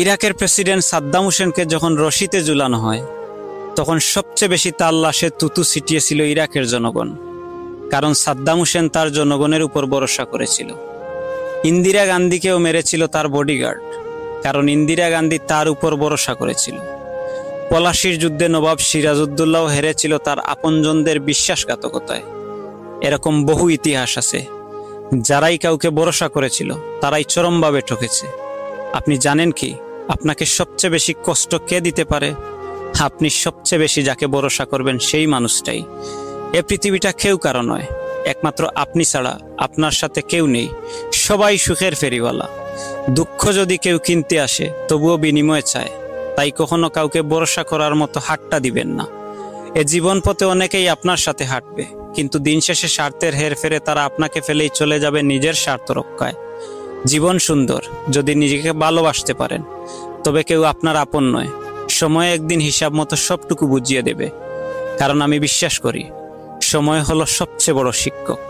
ইরাকের প্রেসিডেন্ট সাদ্দাম হোসেনকে যখন রশিতে ঝুলানো হয় তখন সবচেয়ে বেশি তার লাশে তুতু ছিটিয়েছিল ইরাকের জনগণ, কারণ সাদ্দাম হোসেন তার জনগণের উপর ভরসা করেছিল। ইন্দিরা গান্ধীকেও মেরেছিল তার বডিগার্ড, কারণ ইন্দিরা গান্ধী তার উপর ভরসা করেছিল। পলাশির যুদ্ধে নবাব সিরাজউদ্দৌলাও হেরেছিল তার আপনজনদের বিশ্বাসঘাতকতায়। এরকম বহু ইতিহাস আছে। যারাই কাউকে ভরসা করেছিল তারাই চরমভাবে ঠকেছে। আপনি জানেন কি আপনাকে সবচেয়ে বেশি কষ্ট কে দিতে পারে? আপনি সবচেয়ে বেশি যাকে ভরসা করবেন সেই মানুষটাই। এ পৃথিবীটা কেউ কারো নয়, একমাত্র আপনি ছাড়া আপনার সাথে কেউ নেই। সবাই সুখের ফেরিওয়ালা। দুঃখ যদি কেউ কিনতে আসে তবুও বিনিময় চায়। তাই কখনো কাউকে ভরসা করার মতো হাতটা দিবেন না। এ জীবন পথে অনেকেই আপনার সাথে হাঁটবে, কিন্তু দিন শেষে স্বার্থের হেরফেরে তারা আপনাকে ফেলেই চলে যাবে নিজের স্বার্থ রক্ষায়। জীবন সুন্দর যদি নিজেকে ভালোবাসতে পারেন, তবে কেউ আপনার আপন নয়। সময় একদিন হিসাব মতো সবটুকু বুঝিয়ে দেবে, কারণ আমি বিশ্বাস করি সময় হলো সবচেয়ে বড় শিক্ষক।